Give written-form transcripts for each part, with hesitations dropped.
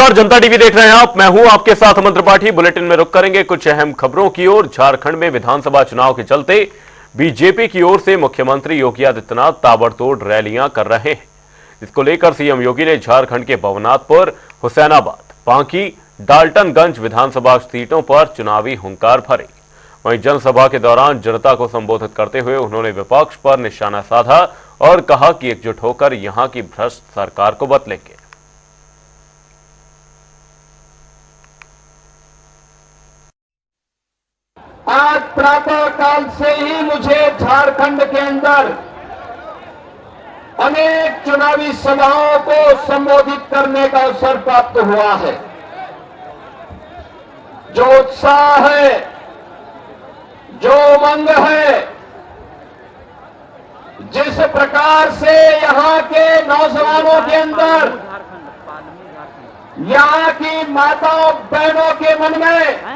नमस्कार, जनता टीवी देख रहे हैं आप। मैं हूं आपके साथ अमन त्रिपाठी। बुलेटिन में रुक करेंगे कुछ अहम खबरों की ओर। झारखंड में विधानसभा चुनाव के चलते बीजेपी की ओर से मुख्यमंत्री योगी आदित्यनाथ ताबड़तोड़ रैलियां कर रहे हैं, जिसको लेकर सीएम योगी ने झारखंड के भवनाथपुर, हुसैनाबाद, पांकी, डाल्टनगंज विधानसभा सीटों पर चुनावी हुंकार भरे। वहीं जनसभा के दौरान जनता को संबोधित करते हुए उन्होंने विपक्ष पर निशाना साधा और कहा कि एकजुट होकर यहां की भ्रष्ट सरकार को बदलेंगे। आज प्रातः काल से ही मुझे झारखंड के अंदर अनेक चुनावी सभाओं को संबोधित करने का अवसर प्राप्त हुआ है। जो उत्साह है, जो उमंग है, जिस प्रकार से यहां के नौजवानों के अंदर, यहां की माताओं बहनों के मन में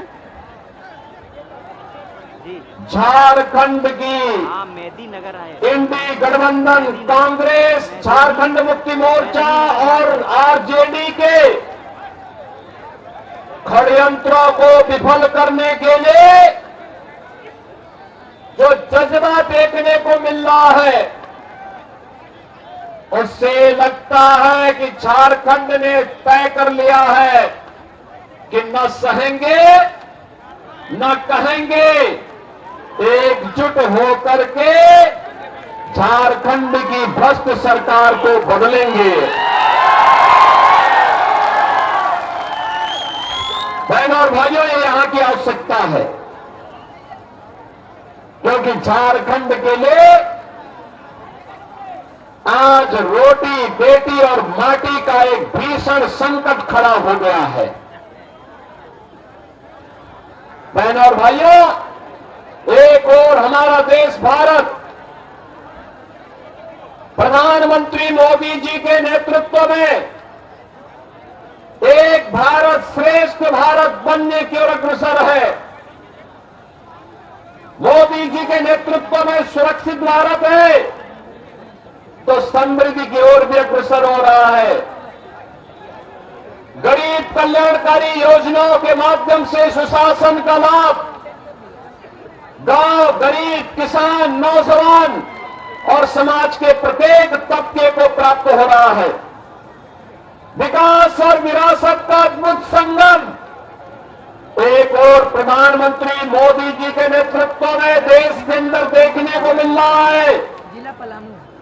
झारखंड की इंडी गठबंधन, कांग्रेस, झारखंड मुक्ति मोर्चा और आरजेडी के षड्यंत्रों को विफल करने के लिए जो जज्बा देखने को मिल रहा है, उससे लगता है कि झारखंड ने तय कर लिया है कि न सहेंगे न कहेंगे, एकजुट होकर के झारखंड की भ्रष्ट सरकार को बदलेंगे। बहनों और भाइयों, ये यहां की आवश्यकता है, क्योंकि झारखंड के लिए आज रोटी, बेटी और माटी का एक भीषण संकट खड़ा हो गया है। बहनों और भाइयों, एक और हमारा देश भारत प्रधानमंत्री मोदी जी के नेतृत्व में एक भारत श्रेष्ठ भारत बनने की ओर अग्रसर है। मोदी जी के नेतृत्व में सुरक्षित भारत है तो समृद्धि की ओर भी अग्रसर हो रहा है। गरीब कल्याणकारी योजनाओं के माध्यम से सुशासन का लाभ गांव, गरीब, किसान, नौजवान और समाज के प्रत्येक तबके को प्राप्त हो रहा है। विकास और विरासत का अद्भुत संगम एक और प्रधानमंत्री मोदी जी के नेतृत्व में देश के अंदर देखने को मिल रहा है,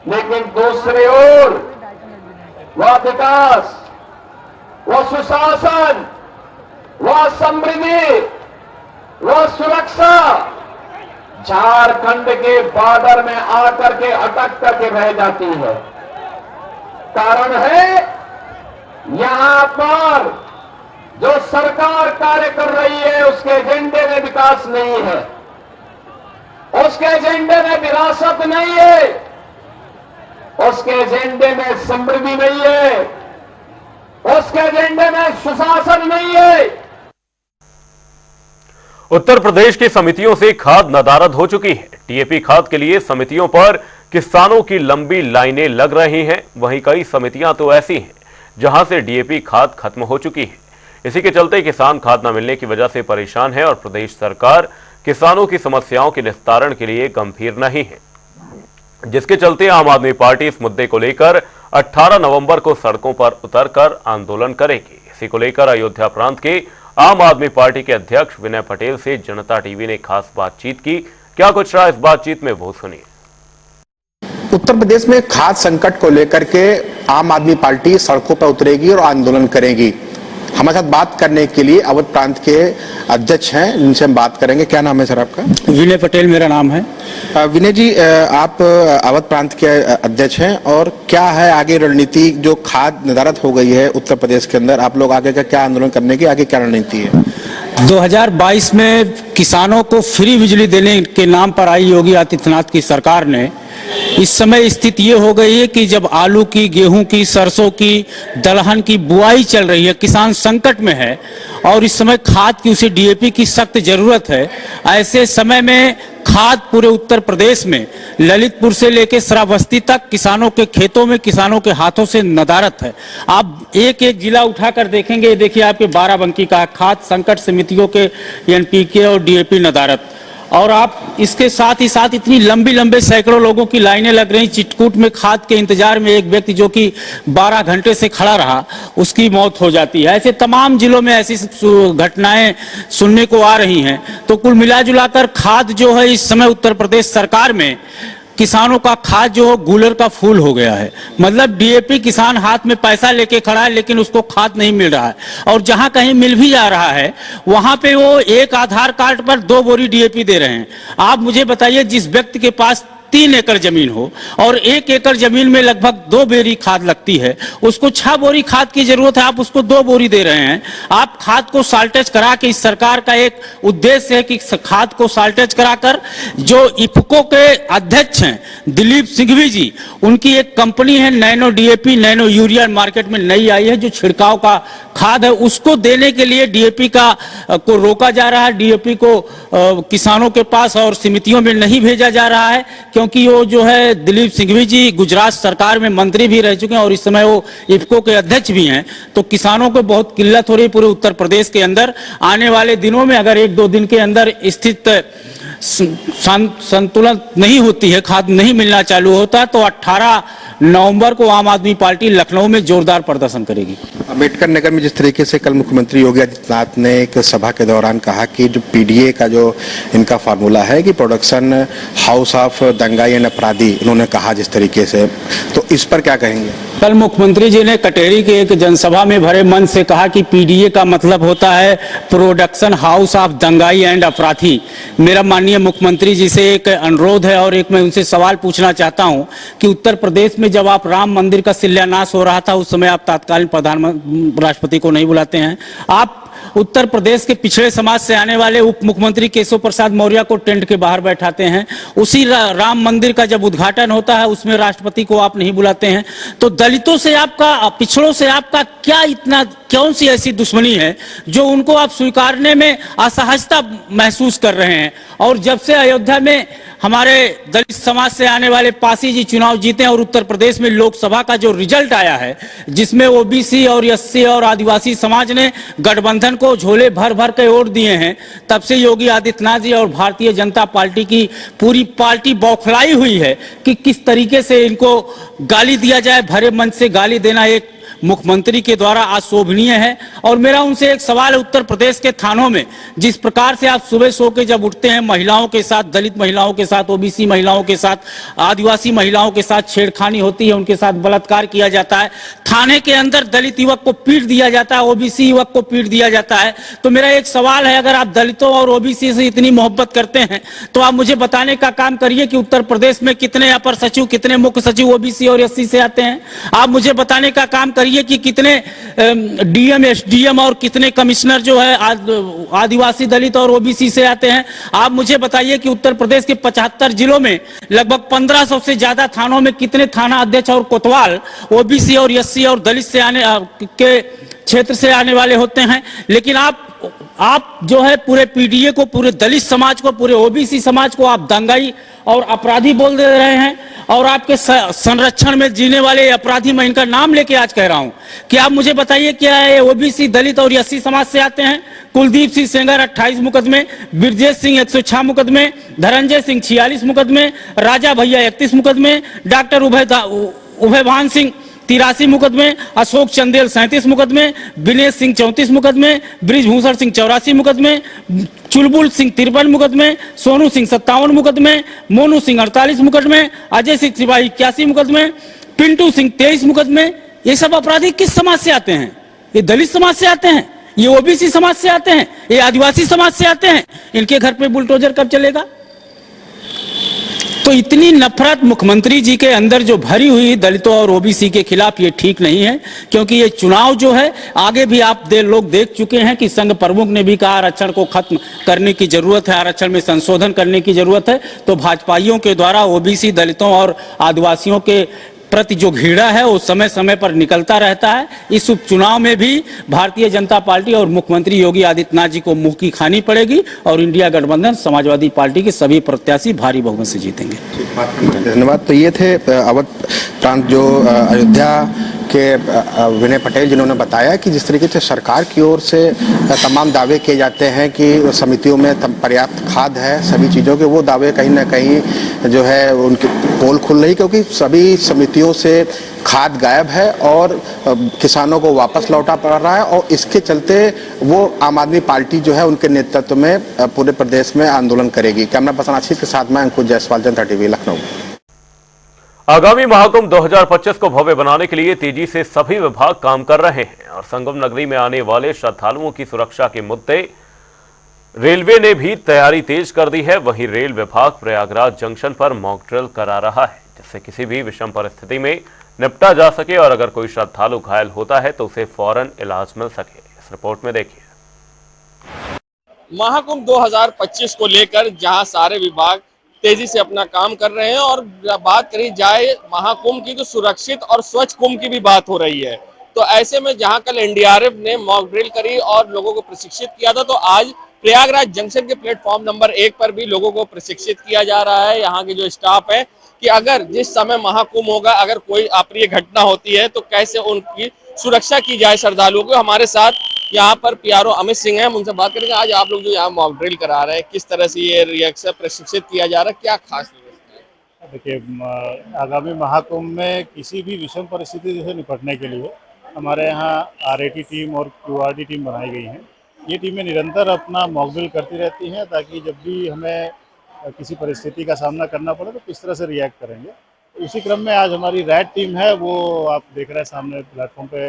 लेकिन दूसरी ओर वह विकास, वह सुशासन, वह समृद्धि, वह सुरक्षा झारखंड के बॉर्डर में आकर के अटक करके रह जाती है। कारण है यहां पर जो सरकार कार्य कर रही है उसके एजेंडे में विकास नहीं है, उसके एजेंडे में विरासत नहीं है, उसके एजेंडे में समृद्धि नहीं है, उसके एजेंडे में सुशासन नहीं है। उत्तर प्रदेश की समितियों से खाद नदारद हो चुकी है। टीएपी खाद के लिए समितियों पर किसानों की लंबी लाइनें लग रही हैं। वहीं कई समितियां तो ऐसी हैं जहां से डीएपी खाद खत्म हो चुकी है। इसी के चलते किसान खाद न मिलने की वजह से परेशान है और प्रदेश सरकार किसानों की समस्याओं के निस्तारण के लिए गंभीर नहीं है, जिसके चलते आम आदमी पार्टी इस मुद्दे को लेकर 18 नवंबर को सड़कों पर उतरकर आंदोलन करेगी। इसी को लेकर अयोध्या प्रांत के आम आदमी पार्टी के अध्यक्ष विनय पटेल से जनता टीवी ने खास बातचीत की। क्या कुछ रहा इस बातचीत में, वो सुनिए। उत्तर प्रदेश में खाद्य संकट को लेकर के आम आदमी पार्टी सड़कों पर उतरेगी और आंदोलन करेगी। हमारे साथ बात करने के लिए अवध प्रांत के अध्यक्ष हैं, जिनसे हम बात करेंगे। क्या नाम है सर आपका? विनय पटेल मेरा नाम है। विनय जी, आप अवध प्रांत के अध्यक्ष हैं, और क्या है आगे रणनीति? जो खाद्य नदारद हो गई है उत्तर प्रदेश के अंदर, आप लोग आगे का क्या आंदोलन करने की आगे क्या रणनीति है? 2022 में किसानों को फ्री बिजली देने के नाम पर आई योगी आदित्यनाथ की सरकार ने इस समय स्थिति ये हो गई है कि जब आलू की, गेहूं की, सरसों की, दलहन की बुआई चल रही है, किसान संकट में है और इस समय खाद की, उसे डीएपी की सख्त जरूरत है। ऐसे समय में खाद पूरे उत्तर प्रदेश में ललितपुर से लेकर श्रावस्ती तक किसानों के खेतों में, किसानों के हाथों से नदारत है। आप एक एक जिला उठाकर देखेंगे, देखिए आपके बाराबंकी का खाद संकट समितियों के एनपीके और डीएपी नदारत, और आप इसके साथ ही साथ इतनी लंबी लंबे सैकड़ों लोगों की लाइनें लग रही। चित्रकूट में खाद के इंतजार में एक व्यक्ति जो कि 12 घंटे से खड़ा रहा, उसकी मौत हो जाती है। ऐसे तमाम जिलों में ऐसी घटनाएं सुनने को आ रही हैं। तो कुल मिलाजुलाकर खाद जो है इस समय उत्तर प्रदेश सरकार में किसानों का खाद जो गूलर का फूल हो गया है। मतलब डीएपी किसान हाथ में पैसा लेके खड़ा है लेकिन उसको खाद नहीं मिल रहा है, और जहां कहीं मिल भी जा रहा है वहां पे वो एक आधार कार्ड पर 2 बोरी डीएपी दे रहे हैं। आप मुझे बताइए, जिस व्यक्ति के पास 3 एकड़ जमीन हो और 1 एकड़ जमीन में लगभग 2 बोरी खाद लगती है, उसको 6 बोरी खाद की जरूरत है, आप उसको 2 बोरी दे रहे हैं। आप खाद को साल्टेज करा के, इस सरकार का एक उद्देश्य है कि खाद को साल्टेज कराकर, जो इफको के अध्यक्ष हैं दिलीप सिंघवी जी, उनकी एक कंपनी है nano DAP, nano urea market में नई आई है जो छिड़काव का खाद है, उसको देने के लिए डीएपी को रोका जा रहा है। डीएपी को किसानों के पास और समितियों में नहीं भेजा जा रहा है, क्योंकि वो जो है दिलीप सिंघवी जी गुजरात सरकार में मंत्री भी रह चुके हैं और इस समय वो इफको के अध्यक्ष भी हैं। तो किसानों को बहुत किल्लत हो रही है पूरे उत्तर प्रदेश के अंदर। आने वाले दिनों में अगर 1-2 दिन के अंदर स्थिति संतुलन नहीं होती है, खाद नहीं मिलना चालू होता, तो 18 नवंबर को आम आदमी पार्टी लखनऊ में जोरदार प्रदर्शन करेगी। अम्बेडकर नगर में जिस तरीके से कल मुख्यमंत्री योगी आदित्यनाथ ने एक सभा के दौरान कहा कि जो पीडीए का जो इनका फार्मूला है कि प्रोडक्शन हाउस ऑफ दंगाई एंड अपराधी, इन्होंने कहा जिस तरीके से, तो इस पर क्या कहेंगे? कल मुख्यमंत्री जी ने कटेरी के एक जनसभा में भरे मन से कहा कि पीडीए का मतलब होता है प्रोडक्शन हाउस ऑफ दंगाई एंड अपराधी। मेरा माननीय मुख्यमंत्री जी से एक अनुरोध है और एक मैं उनसे सवाल पूछना चाहता हूं कि उत्तर प्रदेश में जब आप राम मंदिर का शिलान्यास हो रहा था, उस समय आप तत्कालीन प्रधानमंत्री राष्ट्रपति को नहीं बुलाते हैं। आप उत्तर प्रदेश के पिछड़े समाज से आने वाले उप मुख्यमंत्री केशव प्रसाद मौर्य को टेंट के बाहर बैठाते हैं। उसी राम मंदिर का जब उद्घाटन होता है उसमें राष्ट्रपति को आप नहीं बुलाते हैं। तो दलितों से आपका, पिछड़ों से आपका क्या इतना, कौन सी ऐसी दुश्मनी है जो उनको आप स्वीकारने में असहजता महसूस कर रहे हैं? और जब से अयोध्या में हमारे दलित समाज से आने वाले पासी जी चुनाव जीते हैं और उत्तर प्रदेश में लोकसभा का जो रिजल्ट आया है, जिसमें ओबीसी और एससी और आदिवासी समाज ने गठबंधन को झोले भर भर के वोट दिए हैं, तब से योगी आदित्यनाथ जी और भारतीय जनता पार्टी की पूरी पार्टी बौखलाई हुई है कि किस तरीके से इनको गाली दिया जाए। भरे मन से गाली देना एक मुख्यमंत्री के द्वारा अशोभनीय है। और मेरा उनसे एक सवाल है, उत्तर प्रदेश के थानों में जिस प्रकार से आप सुबह सो के जब उठते हैं, महिलाओं के साथ, दलित महिलाओं के साथ, ओबीसी महिलाओं के साथ, आदिवासी महिलाओं के साथ छेड़खानी होती है, उनके साथ बलात्कार किया जाता है, थाने के अंदर दलित युवक को पीट दिया जाता है, ओबीसी युवक को पीट दिया जाता है। तो मेरा एक सवाल है, अगर आप दलितों और ओबीसी से इतनी मोहब्बत करते हैं तो आप मुझे बताने का काम करिए कि उत्तर प्रदेश में कितने अपर सचिव, कितने मुख्य सचिव ओबीसी और एससी से आते हैं। आप मुझे बताने का काम करिए कि कितने डीएम, एसडीएम और कितने कमिश्नर जो है आदिवासी, दलित और ओबीसी से आते हैं। आप मुझे बताइए कि उत्तर प्रदेश के 75 जिलों में लगभग 1500 से ज्यादा थानों में कितने थाना अध्यक्ष और कोतवाल ओबीसी और एससी और दलित से आने के क्षेत्र से आने वाले होते हैं। लेकिन आप जो है पूरे पीडीए को, पूरे दलित समाज को, पूरे ओबीसी समाज को आप दंगाई और अपराधी बोल दे रहे हैं। और आपके संरक्षण में जीने वाले अपराधी, मैं इनका नाम लेके आज कह रहा हूं कि आप मुझे बताइए क्या है, ओबीसी, दलित और एससी समाज से आते हैं। कुलदीप सिंह सेंगर 28 मुकदमे, ब्रजेश सिंह 106 मुकदमे, धनंजय सिंह 46 मुकदमे, राजा भैया 31 मुकदमे, डॉक्टर उभयभान सिंह 83 मुकदमे, अशोक चंदेल 37 मुकदमे, विनेश सिंह 34 मुकदमे, ब्रिजभूषण सिंह 84 मुकदमे, चुलबुल सिंह 53 मुकदमे, सोनू सिंह 57 मुकदमे, मोनू सिंह 48 मुकदमे, अजय सिंह सिपाही 81 मुकदमे, पिंटू सिंह 23 मुकदमे। ये सब अपराधी किस समाज से आते हैं? ये दलित समाज से आते हैं, ये ओबीसी समाज से आते हैं, ये आदिवासी समाज से आते हैं। इनके घर पे बुलडोजर कब चलेगा? तो इतनी नफरत मुख्यमंत्री जी के अंदर जो भरी हुई दलितों और ओबीसी के खिलाफ, ये ठीक नहीं है। क्योंकि ये चुनाव जो है, आगे भी आप लोग देख चुके हैं कि संघ प्रमुख ने भी कहा आरक्षण को खत्म करने की जरूरत है, आरक्षण में संशोधन करने की जरूरत है। तो भाजपाइयों के द्वारा ओबीसी, दलितों और आदिवासियों के प्रति जो घृणा है वो समय समय पर निकलता रहता है। इस उपचुनाव में भी भारतीय जनता पार्टी और मुख्यमंत्री योगी आदित्यनाथ जी को मुंह की खानी पड़ेगी और इंडिया गठबंधन समाजवादी पार्टी के सभी प्रत्याशी भारी बहुमत से जीतेंगे। धन्यवाद। तो ये थे अवध प्रांत जो अयोध्या के विनय पटेल, जिन्होंने बताया कि जिस तरीके से सरकार की ओर से तमाम दावे किए जाते हैं कि समितियों में पर्याप्त खाद है, सभी चीज़ों के, वो दावे कहीं ना कहीं जो है उनकी पोल खुल रही, क्योंकि सभी समितियों से खाद गायब है और किसानों को वापस लौटा पड़ रहा है। और इसके चलते वो आम आदमी पार्टी जो है उनके नेतृत्व में पूरे प्रदेश में आंदोलन करेगी। कैमरा पर्सन आशीष के साथ मैं अंकुश जायसवाल, जनता टीवी, लखनऊ। आगामी महाकुंभ 2025 को भव्य बनाने के लिए तेजी से सभी विभाग काम कर रहे हैं और संगम नगरी में आने वाले श्रद्धालुओं की सुरक्षा के मुद्दे रेलवे ने भी तैयारी तेज कर दी है। वहीं रेल विभाग प्रयागराज जंक्शन पर मॉक ड्रिल करा रहा है, जिससे किसी भी विषम परिस्थिति में निपटा जा सके और अगर कोई श्रद्धालु घायल होता है तो उसे फौरन इलाज मिल सके। इस रिपोर्ट में देखिए। महाकुंभ 2025 को लेकर जहां सारे विभाग तेजी से अपना काम कर रहे हैं और बात करी जाए महाकुंभ की तो सुरक्षित और स्वच्छ कुंभ की भी बात हो रही है। तो ऐसे में जहां कल एनडीआरएफ ने मॉक ड्रिल करी और लोगों को प्रशिक्षित किया था, तो आज प्रयागराज जंक्शन के प्लेटफॉर्म नंबर 1 पर भी लोगों को प्रशिक्षित किया जा रहा है। यहाँ के जो स्टाफ है कि अगर जिस समय महाकुंभ होगा अगर कोई अप्रिय घटना होती है तो कैसे उनकी सुरक्षा की जाए श्रद्धालुओं को। हमारे साथ यहाँ पर पीआरओ अमित सिंह हैं, उनसे बात करेंगे। आज आप लोग जो यहाँ मॉक ड्रिल करा रहे हैं, किस तरह से ये रिएक्शन प्रशिक्षित किया जा रहा है, क्या खास व्यवस्था है? देखिए, आगामी महाकुंभ में किसी भी विषम परिस्थिति से निपटने के लिए हमारे यहाँ आरएटी टीम और क्यूआरडी टीम बनाई गई हैं। ये टीमें निरंतर अपना मॉक ड्रिल करती रहती हैं ताकि जब भी हमें किसी परिस्थिति का सामना करना पड़े तो किस तरह से रिएक्ट करेंगे। इसी क्रम में आज हमारी रैड टीम है, वो आप देख रहे हैं सामने प्लेटफॉर्म पे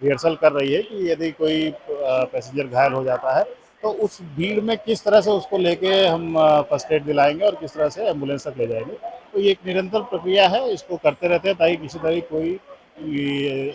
रिहर्सल कर रही है कि यदि कोई पैसेंजर घायल हो जाता है तो उस भीड़ में किस तरह से उसको लेके हम फर्स्ट एड दिलाएंगे और किस तरह से एम्बुलेंस तक ले जाएंगे। तो ये एक निरंतर प्रक्रिया है, इसको करते रहते हैं ताकि किसी तरह कोई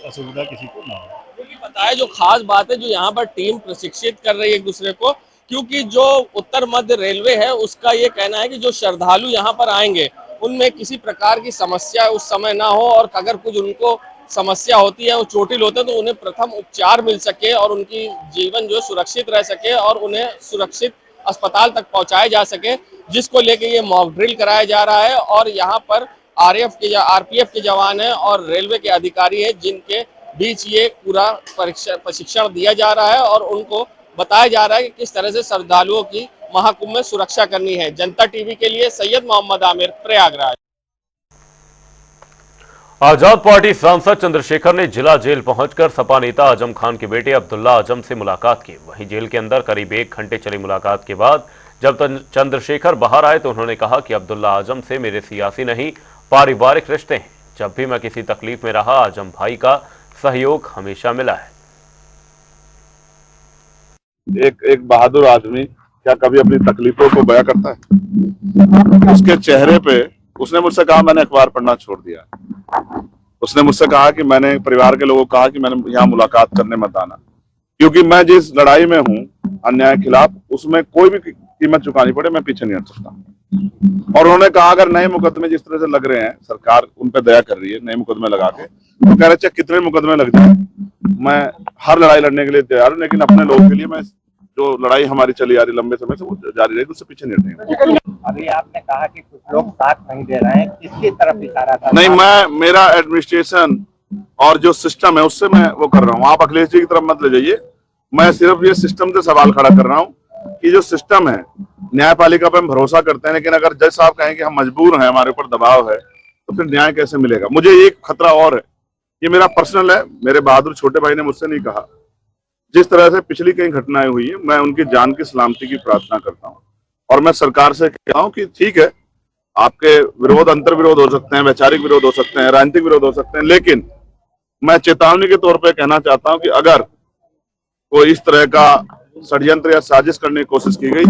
असुविधा किसी को ना हो। बताया जो खास बात है जो यहाँ पर टीम प्रशिक्षित कर रही है एक दूसरे को, क्योंकि जो उत्तर मध्य रेलवे है उसका ये कहना है कि जो श्रद्धालु यहाँ पर आएंगे उनमें किसी प्रकार की समस्या उस समय ना हो और अगर कुछ उनको समस्या होती है, वो चोटिल होते हैं तो उन्हें प्रथम उपचार मिल सके और उनकी जीवन जो सुरक्षित रह सके और उन्हें सुरक्षित अस्पताल तक पहुंचाया जा सके, जिसको लेके ये मॉक ड्रिल कराया जा रहा है। और यहाँ पर आरपीएफ के जवान हैं और रेलवे के अधिकारी हैं जिनके बीच ये पूरा प्रशिक्षण दिया जा रहा है और उनको बताया जा रहा है कि किस तरह से श्रद्धालुओं की महाकुंभ में सुरक्षा करनी है। जनता टीवी के लिए सैयद मोहम्मद आमिर, प्रयागराज। आजाद पार्टी सांसद चंद्रशेखर ने जिला जेल पहुंचकर सपा नेता आजम खान के बेटे अब्दुल्ला आजम से मुलाकात की। वहीं जेल के अंदर करीब 1 घंटे चली मुलाकात के बाद जब चंद्रशेखर बाहर आए तो उन्होंने कहा कि अब्दुल्ला आजम से मेरे सियासी नहीं पारिवारिक रिश्ते हैं। जब भी मैं किसी तकलीफ में रहा आजम भाई का सहयोग हमेशा मिला है। एक बहादुर आदमी क्या कभी अपनी तकलीफों को बयां करता है? उसके चेहरे पे उसने मुझसे कहा मैंने अखबार पढ़ना छोड़ दिया। उसने मुझसे कहा कि मैंने परिवार के लोगों को कहा कि मैंने यहाँ मुलाकात करने मत आना, क्योंकि मैं जिस लड़ाई में हूँ अन्याय के खिलाफ, उसमें कोई भी कीमत चुकानी पड़े मैं पीछे नहीं हट सकता। और उन्होंने कहा अगर नए मुकदमे जिस तरह से लग रहे हैं, सरकार उन पर दया कर रही है नए मुकदमे लगा के, तो कह रहे चाहे कितने मुकदमे लग जाए मैं हर लड़ाई लड़ने के लिए तैयार हूँ, लेकिन अपने लोगों के लिए मैं जो लड़ाई हमारी चली आ रही लंबे समय से वो जारी रहेगी, उससे पीछे नहीं हटेंगे। अभी आपने कहा कि कुछ लोग साथ नहीं दे रहे हैं, किसकी तरफ इशारा था? नहीं, मेरा एडमिनिस्ट्रेशन और जो सिस्टम है उससे मैं वो कर रहा हूँ। आप अखिलेश जी की तरफ मत ले जाइए, मैं सिर्फ ये सिस्टम से सवाल खड़ा कर रहा हूँ कि जो सिस्टम है न्यायपालिका पर हम भरोसा करते हैं, लेकिन अगर जज साहब कहें कि हम मजबूर हैं, हमारे ऊपर दबाव है, तो फिर न्याय कैसे मिलेगा? मुझे एक खतरा और है, ये मेरा पर्सनल है, मेरे बहादुर छोटे भाई ने मुझसे नहीं कहा। जिस तरह से पिछली कई घटनाएं हुई है, मैं उनकी जान की सलामती की प्रार्थना करता हूँ और मैं सरकार से कहता हूँ कि ठीक है, आपके विरोध अंतर विरोध हो सकते हैं, वैचारिक विरोध हो सकते हैं, राजनीतिक विरोध हो सकते हैं, लेकिन मैं चेतावनी के तौर पे कहना चाहता हूँ कि अगर कोई इस तरह का षड्यंत्र या साजिश करने की कोशिश की गई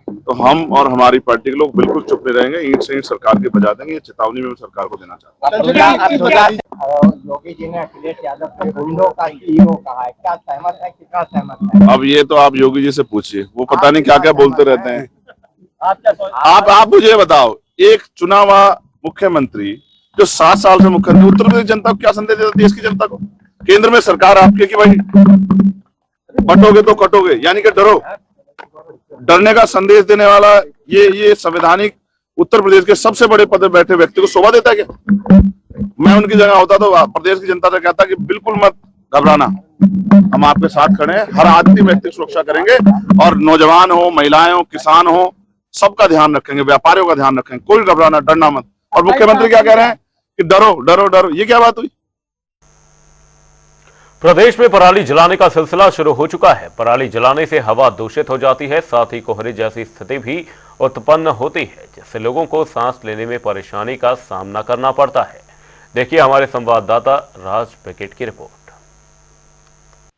तो हम और हमारी पार्टी के लोग बिल्कुल चुप नहीं रहेंगे, ईंट से ईंट सरकार के बजा देंगे। ये चेतावनी में सरकार को देना चाहता हूँ। योगी जी ने अखिलेश यादव को गुंडों का हीरो कहा है, क्या सहमत है, कितना सहमत है? अब ये तो आप योगी जी से पूछिए, वो पता नहीं क्या क्या बोलते रहते हैं। आप मुझे बताओ, एक चुना हुआ मुख्यमंत्री जो 7 साल से मुख्यमंत्री, उत्तर प्रदेश जनता को क्या संदेश देता देश की जनता को? केंद्र में सरकार आपकी है कि भाई बटोगे तो कटोगे, यानी कि डरो। डरने का संदेश देने वाला ये संवैधानिक उत्तर प्रदेश के सबसे बड़े पद पर बैठे व्यक्ति को शोभा देता है क्या? मैं उनकी जगह होता तो प्रदेश की जनता से कहता कि बिल्कुल मत घबराना, हम आपके साथ खड़े हैं, हर आदमी व्यक्ति की सुरक्षा करेंगे और नौजवान हो, महिलाएं हो, किसान हो, सबका ध्यान रखेंगे, व्यापारियों का ध्यान रखेंगे, कोई घबराना, डरना मत। और मुख्यमंत्री क्या कह रहे हैं कि डरो डरो डरो, ये क्या बात हुई? प्रदेश में पराली जलाने का सिलसिला शुरू हो चुका है। पराली जलाने से हवा दूषित हो जाती है, साथ ही कोहरे जैसी स्थिति भी उत्पन्न होती है, जिससे लोगों को सांस लेने में परेशानी का सामना करना पड़ता है। देखिए हमारे संवाददाता राज पैकेट की रिपोर्ट।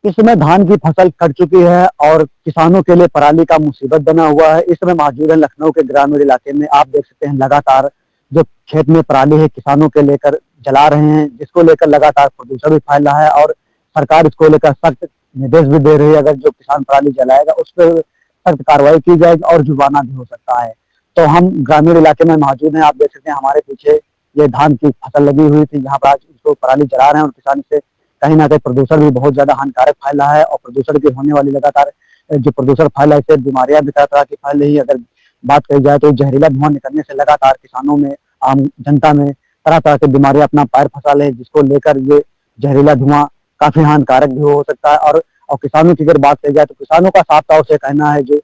इस समय धान की फसल कट चुकी है और किसानों के लिए पराली का मुसीबत बना हुआ है। इस समय मौजूद है लखनऊ के ग्रामीण इलाके में। आप देख सकते हैं लगातार जो खेत में पराली है किसानों के लेकर जला रहे हैं, जिसको लेकर लगातार प्रदूषण भी फैल रहा है और सरकार इसको लेकर सख्त निर्देश भी दे रही है। अगर जो किसान पराली जलाएगा उस पर सख्त कार्रवाई की जाएगी और जुर्माना भी हो सकता है। तो हम ग्रामीण इलाके में मौजूद हैं। आप देख सकते हैं हमारे पीछे ये धान की फसल लगी हुई थी, यहाँ पर आज इसको पराली जला रहे हैं और किसान से कहीं ना कहीं प्रदूषण भी बहुत ज्यादा हानिकारक फैल रहा है और प्रदूषण की होने वाली लगातार जो प्रदूषण फैल रहा है इससे बीमारियां भी तरह तरह की फैल रही है। अगर बात कही जाए तो जहरीला धुआं निकलने से लगातार किसानों में, आम जनता में तरह तरह की बीमारियां अपना पैर फंसा ले, जिसको लेकर ये जहरीला धुआं काफी हानिकारक भी हो सकता है। और किसानों की अगर बात कही जाए तो किसानों का साफ तौर से कहना है जो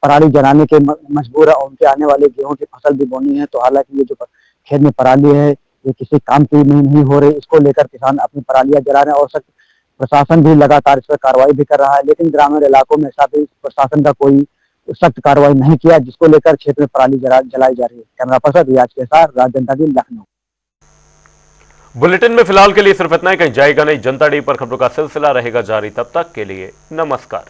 पराली जलाने के मजबूर है और उनके आने वाले गेहूं की फसल भी बोनी है। तो हालांकि ये जो खेत में पराली है ये किसी काम की नहीं हो रही, इसको लेकर किसान अपनी परालियां जला रहे हैं और सख्त प्रशासन भी लगातार इस पर कार्रवाई भी कर रहा है। लेकिन ग्रामीण इलाकों में ऐसा भी प्रशासन का कोई सख्त कार्रवाई नहीं किया, जिसको लेकर क्षेत्र में पराली जलाई जा रही है। कैमरा पर्सन रियाज के साथ राज जनता दल लखनऊ। बुलेटिन में फिलहाल के लिए सिर्फ इतना ही, कहीं जाएगा नहीं। जनता डी पर खबरों का सिलसिला रहेगा जारी, तब तक के लिए नमस्कार।